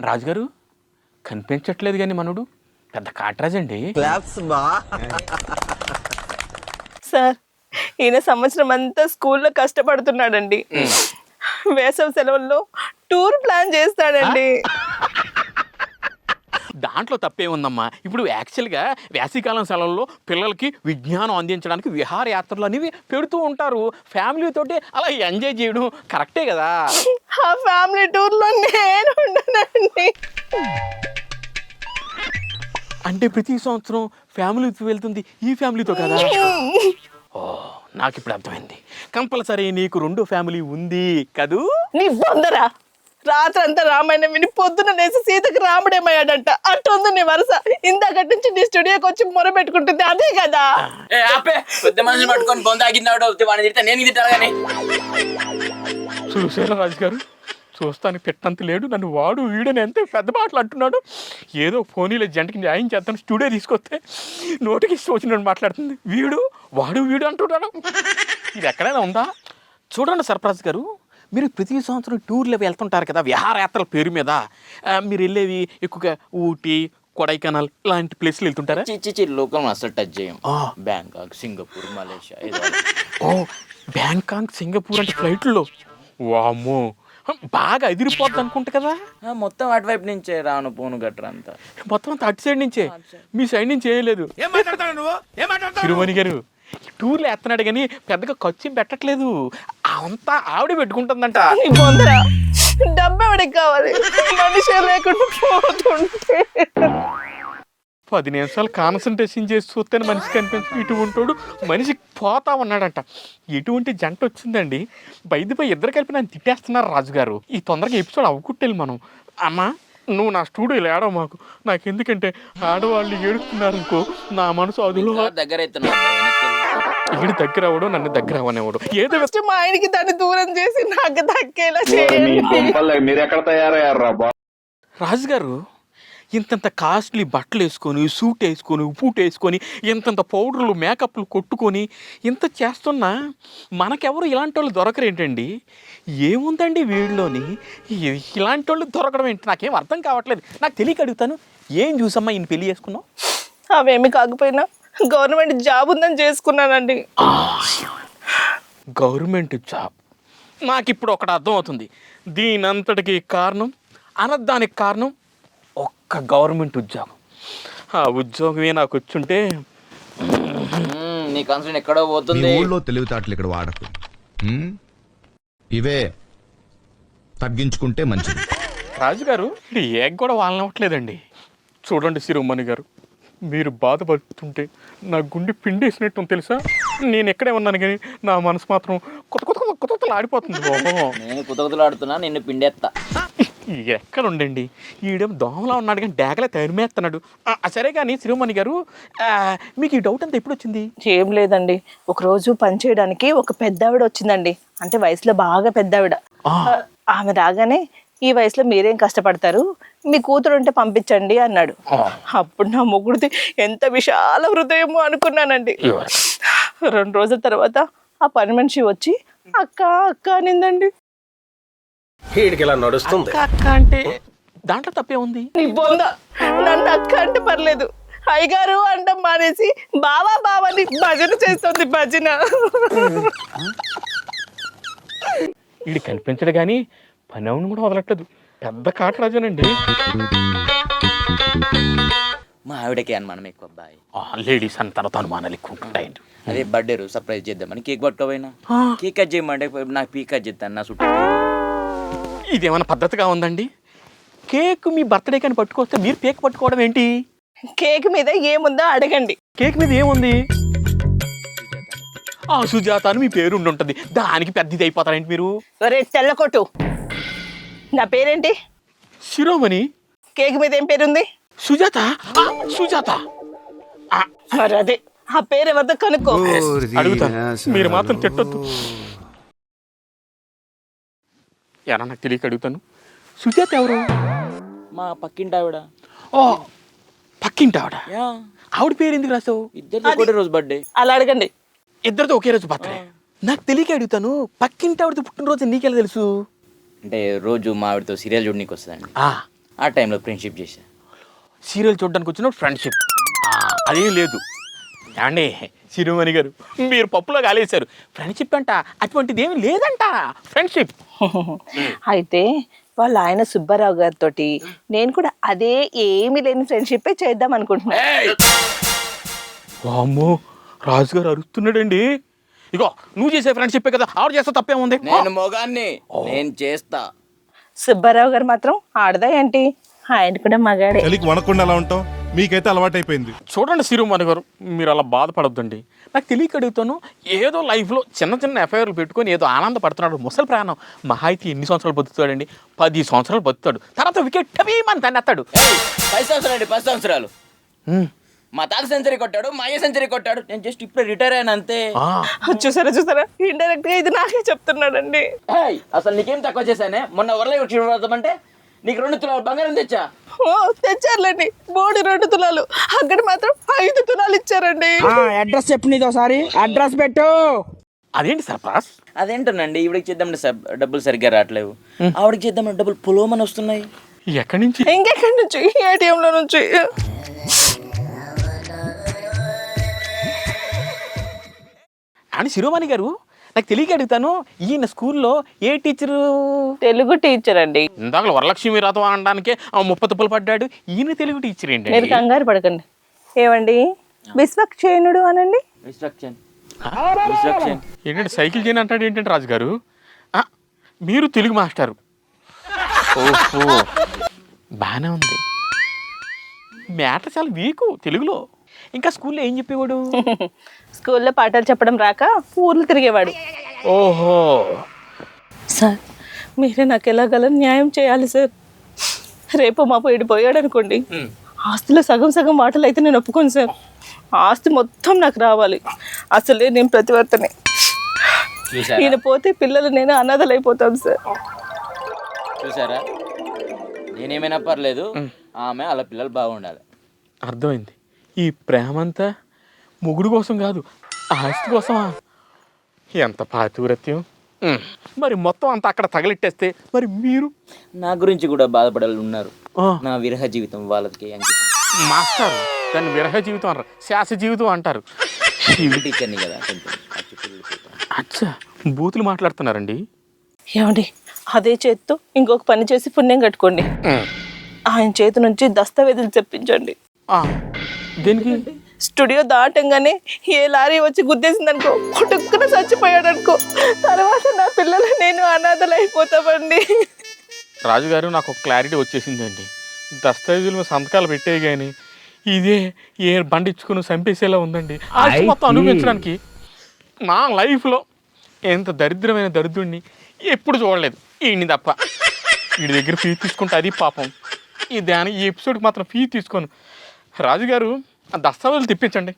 రాజుగారు కనిపించట్లేదు కానీ మనడు పెద్ద కాట్రాజ్ అండి. సార్ ఈయన సంవత్సరం అంతా స్కూల్లో కష్టపడుతున్నాడండి. వేసవి సెలవుల్లో టూర్ ప్లాన్ చేస్తాడండి. దాంట్లో తప్పే ఉందమ్మా. ఇప్పుడు యాక్చువల్గా వేసవికాలం సెలవుల్లో పిల్లలకి విజ్ఞానం అందించడానికి విహారయాత్రలు అనేవి పెడుతూ ఉంటారు. ఫ్యామిలీతోటి అలా ఎంజాయ్ చేయడం కరెక్టే కదా. ఆ ఫ్యామిలీ టూర్లో నేను ఉండనండి. అంటే ప్రతి సంవత్సరం ఫ్యామిలీతో వెళ్తుంది ఈ ఫ్యామిలీతో కదా. ఓ నాకు ఇప్పుడు అర్థమైంది. కంపల్సరీ నీకు 2 ఫ్యామిలీ ఉంది కదూ. నీ బొందరా, రాత్రంతా రామాయణం విని పొద్దున లేచి సీతకి రాముడేమయ్యాడంట. అట్టుంది నీ వరుస. ఇందాకటి నుంచి నీ స్టూడియోకి వచ్చి మొరబెట్టుకుంటుంది అదే కదా. పెద్ద మనుషులు పట్టుకొని బొందాగిన్నాడు వాడిని తిడతా నేను తిట్టాను కానీ. చూసారా రాజుగారు, చూస్తానికి పెట్టంత లేడు. నన్ను వాడు వీడని ఎంత పెద్ద మాటలు అంటున్నాడు. ఏదో ఫోనీలో జంటకి న్యాయం చేస్తాను స్టూడియో తీసుకొస్తే నోటికి వచ్చినట్టు మాట్లాడుతుంది. వాడు వీడు అంటున్నాడు. ఇది ఎక్కడైనా ఉందా? చూడండి సర్ప్రాజ్ గారు, మీరు ప్రతి సంవత్సరం టూర్లో వెళ్తుంటారు కదా విహారయాత్రల పేరు మీద. మీరు వెళ్ళేవి ఎక్కువగా ఊటీ, కొడైకెనాల్ లాంటి ప్లేస్లు వెళ్తుంటారా? చిచ్చి లోకల్ అసలు టచ్ చేయం. Bangkok, Singapore, Malaysia. ఓ బ్యాంకాక్, సింగపూర్ అంటే ఫ్లైట్లో వామ్మో బాగా ఎదిరిపోద్ది అనుకుంటా కదా. మొత్తం అటువైపు నుంచే రాను పోను గట్రా అంతా. మొత్తం అంతా అటు సైడ్ నుంచే, మీ సైడ్ నుంచి చేయలేదు. తిరుమణి గారు టూర్లో ఎత్తనాడు కానీ పెద్దగా ఖర్చు పెట్టట్లేదు. అంతా ఆవిడే పెట్టుకుంటుందంట. నీ బొందరా, డబ్బు ఎవడికి కావాలి? మనిషి లేకుండా పోతుంటే 10 నిమిషాలు కాన్సన్ట్రేషన్ చేసి చూస్తేనే మనిషి కనిపించి ఇటు ఉంటాడు. మనిషి పోతా ఉన్నాడంట. ఎటువంటి జంట వచ్చిందండి. బయటపై ఇద్దరు కలిపి నన్ను తిట్టేస్తున్నారు రాజుగారు. ఈ తొందరగా ఎపిసోడ్ అవ్వకుట్టేది మనం. అమ్మా నువ్వు నా స్టూడియోలో ఏడవ మాకు. నాకు ఎందుకంటే ఆడవాళ్ళు ఏడుస్తున్నారు అనుకో నా మనసు అదులో దగ్గర ఈడు దగ్గర అవ్వడం, నన్ను దగ్గర అవ్వనివ్వడు. ఏదో మా ఆయనకి దాన్ని దూరం చేసి నాకు దక్కేలా చేయండి. మీరు ఎక్కడ తయారయ్యారా? రాజుగారు ఇంతంత కాస్ట్లీ బట్టలు వేసుకొని, సూట్ వేసుకొని, పూట వేసుకొని, ఇంతంత పౌడర్లు, మేకప్లు కొట్టుకొని ఇంత చేస్తున్నా మనకెవరు ఇలాంటి వాళ్ళు దొరకరేంటండి? ఏముందండి వీడిలోని ఇలాంటి వాళ్ళు దొరకడం ఏంటి? నాకేం అర్థం కావట్లేదు. నాకు తెలియక అడుగుతాను, ఏం చూసమ్మా ఈయన పెళ్లి చేసుకున్నావు? అవేమి కాకపోయినా గవర్నమెంట్ జాబ్ ఉందని చేసుకున్నానండి. గవర్నమెంట్ జాబ్ నాకు ఇప్పుడు ఒకటి అర్థం అవుతుంది. దీనంతటికి కారణం అనర్థానికి కారణం ఒక్క గవర్నమెంట్ ఉద్యోగం. ఆ ఉద్యోగమే నాకు వచ్చుంటే నీ కాన్సెప్ట్ ఎక్కడో పోతుంది. ఊళ్ళో తెలివితేటలు ఇక్కడ వాడకు. ఇవే తగ్గించుకుంటే మంచిది. రాజుగారు ఇది ఏగ్ కూడా వాళ్ళనవ్వట్లేదండి. చూడండి శిరోమణి గారు, మీరు బాధపడుతుంటే నా గుండె పిండేసినట్టు తెలుసా. నేను ఎక్కడే ఉన్నాను కానీ నా మనసు మాత్రం కొత్త కొత్త కొత్త కొత్తలు ఆడిపోతుంది. నేను కుతకుతలు ఆడుతున్నా, నిన్ను పిండేస్తా. ఎక్కడ ఉండండి, ఈడేం దోమలా ఉన్నాడు కానీ డాగలే తరిమేస్తున్నాడు. సరే కానీ శిరోమణి గారు, మీకు ఈ డౌట్ అంతా ఎప్పుడు వచ్చింది? ఏం లేదండి, ఒకరోజు పని చేయడానికి ఒక పెద్దావిడ వచ్చిందండి. అంటే వయసులో బాగా పెద్దావిడ. ఆమె రాగానే ఈ వయసులో మీరేం కష్టపడతారు, మీ కూతురు ఉంటే పంపించండి అన్నాడు. అప్పుడు నా మొగుడిది ఎంత విశాల హృదయమో అనుకున్నానండి. 2 రోజుల తర్వాత ఆ పని మనిషి వచ్చి అక్క అక్క అనిందండి. ఇలా నడుస్తుంది. అక్క అంటే దాంట్లో తప్పే ఉంది. నీ బొంద, నన్ను అక్క అంటే పర్లేదు, అయ్యగారు అంటాం మానేసి బావా బావని భజన చేస్తుంది. భజన వీడు కనిపించడు కానీ పని అవును కూడా వదలట్లేదు. పెద్ద కాటరాజానండి. మా ఆవిడకి అనుమానం ఎక్కువ అబ్బాయి. లేడీస్ అన్న తర్వాత అనుమానాలు ఎక్కువ ఉంటాయి. అదే బర్త్డే రోజు సర్ప్రైజ్ చేద్దామని కేక్ పట్టుకోపోయినా. కేక్ కట్ చేయమంటే నాకు పీక్ కట్ చేస్తాను నా చుట్టూ. ఇదేమైనా పద్ధతిగా ఉందండి? కేక్ మీ బర్త్డే కానీ పట్టుకొస్తే మీరు కేక్ పట్టుకోవడం ఏంటి? కేక్ మీద ఏముందో అడగండి. కేక్ మీద ఏముంది? సుజాత అని మీ పేరు ఉండి, దానికి పెద్దది అయిపోతారేంటి మీరు? ఒరే తెల్లకొట్టు, నా పేరేంటి? శిరోమణి. కేక్ మీద ఏం పేరుంది? సుజాత. సుజాత మరి అదే ఆ పేరు ఎవరిదో కనుక్కో. అడుగుతాను, మీరు మాత్రం తిట్టొద్దు. ఎలా నాకు తెలియక అడుగుతాను. సుజాత ఎవరు? మా పక్కింటి ఆవిడ. ఓ పక్కింటి ఆవిడ. ఆవిడ పేరు ఎందుకు రాసావు? ఇద్దరు ఒకటే రోజు బర్త్డే. అలా అడగండి. ఇద్దరితో ఒకే రోజు బర్త్డే. నాకు తెలియక అడుగుతాను, పక్కింటి ఆవిడతో పుట్టినరోజు నీకెలా తెలుసు? అంటే రోజు మా ఆవిడతో సీరియల్ చూడనీకి వస్తుందండి. ఆ టైంలో ఫ్రెండ్షిప్ చేశా. సీరియల్ చూడడానికి వచ్చిన ఫ్రెండ్షిప్ అదేం లేదు. అండి శిరోమణి గారు, మీరు పప్పులో కాలేశారు. ఫ్రెండ్షిప్ అంట అటువంటిది ఏమి లేదంట. ఫ్రెండ్షిప్ అయితే వాళ్ళ ఆయన సుబ్బారావు గారితో నేను కూడా అదే ఏమీ లేని ఫ్రెండ్షిప్ చేద్దాం అనుకుంటున్నా. వామ్మో, రాజుగారు అరుస్తున్నాడండి. ఇగో నువ్వు చేసే ఫ్రెండ్షిప్పే కదా, ఆవిడ చేస్తే తప్పేముంది? నేను మొగాన్ని, నేను చేస్తా. సుబ్బారావు గారు మాత్రం ఆడదా ఏంటి? ఆయన కూడా మగాడే. చలికి వనకుండా అలా ఉంటాం, మీకైతే అలవాటైపోయింది. చూడండి శిరోమణి గారు, మీరు అలా బాధపడొద్దండి. నాకు తెలియక అడుగుతాను, ఏదో లైఫ్లో చిన్న చిన్న ఎఫ్ఐఆర్లు పెట్టుకొని ఏదో ఆనందపడుతున్నాడు. ముసలి ప్రాణం మహా అయితే ఎన్ని సంవత్సరాలు బతుకుతాడండి? 10 సంవత్సరాలు బతుకుతాడు. తర్వాత వికెట్ టవీమని దాన్ని ఎత్తాడు. 10 సంవత్సరాలు అండి, 10 సంవత్సరాలు. మా తాత సెంచరీ కొట్టాడు, మా అయ్య సెంచరీ కొట్టాడు. నేను జస్ట్ ఇప్పుడే రిటైర్ అయినా అంతే. చూసారా ఇండైరెక్ట్ గా ఇది నాకే చెప్తున్నాడండి. అసలు నీకేం తక్కువ చేశానే? మొన్న వరలే అంటే నీకు 2 తులాలు బంగారం తెచ్చా. తెచ్చారులేండి, 2 తులాలు. అక్కడ మాత్రం 5 తులాలు ఇచ్చారండి. అడ్రస్ చెప్పు, నీది ఒకసారి అడ్రస్ పెట్టు. అదేంటి సర్ప్రాస్? అదేంటోనండి, ఈవిడికి చేద్దామంటే డబ్బులు సరిగ్గా రావట్లేవు, ఆవిడకి చేద్దామంటే డబ్బులు పొలోమని వస్తున్నాయి. ఎక్కడి నుంచి? ఇంకెక్కడి నుంచి? ATM లో నుంచి. అని శిరోమణి గారు, నాకు తెలియక అడుగుతాను, ఈయన స్కూల్లో ఏ టీచరు? తెలుగు టీచర్ అండి. ఇందాక వరలక్ష్మి రథం అనడానికే 30 తుప్పలు పడ్డాడు. ఈయన తెలుగు టీచర్ మీరు ఏంటండి? కంగారు పడకండి. ఏమండి, విశ్వక్షేణుడు అనండి. డిస్ట్రక్షన్. ఏంటంటే సైకిల్ చేయని అంటాడు ఏంటంటే రాజుగారు? మీరు తెలుగు మాస్టారు. ఓహో, బాగానే ఉంది. మ్యాటర్ చాలా వీకు తెలుగులో. ఇంకా స్కూల్లో ఏం చెప్పేవాడు? స్కూల్లో పాఠాలు చెప్పడం రాక ఊర్లు తిరిగేవాడు. ఓహో, సార్ మీరే నాకు ఎలాగల న్యాయం చేయాలి సార్. రేపు మాపు పోయాడు అనుకోండి, ఆస్తిలో సగం వాటలు అయితే నేను ఒప్పుకోను సార్. ఆస్తి మొత్తం నాకు రావాలి. అసలే నేను ప్రతివర్తనే. ఈయన పోతే పిల్లలు నేను అనాథలైపోతాను సార్. చూసారా, నేనేమైనా పర్లేదు, ఆమె అలా పిల్లలు బాగుండాలి. అర్థమైంది. ఈ ప్రేమంతా మొగుడు కోసం కాదు, ఆస్తి కోసమా? ఎంత పాతివ్రత్యం. మరి మొత్తం అంతా అక్కడ తగలెట్టేస్తే మరి మీరు? నా గురించి కూడా బాధపడాలి ఉన్నారు. నా విరహ జీవితం వాళ్ళకి అంకితం. మాస్టర్, దాన్ని విరహ జీవితం అంటారు, శాస జీవితం అంటారు. టీచర్ని కదా, కొంచెం అచ్చా, బూతులు మాట్లాడుతున్నారండి. ఏమండి, అదే చేత్తో ఇంకొక పని చేసి పుణ్యం కట్టుకోండి. ఆయన చేతి నుంచి దస్తావేజులు తెప్పించండి. దేనికి? స్టూడియో దాటంగానే ఏ లారీ వచ్చి గుద్దేసిందనుకో, కొట్టుకుని చచ్చిపోయాడు అనుకో, తర్వాత నా పిల్లలు నేను అనాథలైపోతామండి. రాజుగారు, నాకు ఒక క్లారిటీ వచ్చేసిందండి. దస్తావేజులు సంతకాలు పెట్టే కానీ ఇదే ఏ బండిచ్చుకుని చంపేసేలా ఉందండి. ఆస్తి మొత్తం అనుభవించడానికి నా లైఫ్లో ఎంత దరిద్రమైన దరిద్రుడిని ఎప్పుడు చూడలేదు. ఈయన్ని తప్ప. వీడి దగ్గర ఫీ తీసుకుంటే అది పాపం. ఈ ఎపిసోడ్కి మాత్రం ఫీ తీసుకోను. రాజుగారు, ఆ దస్తావేజులు తెప్పించండి.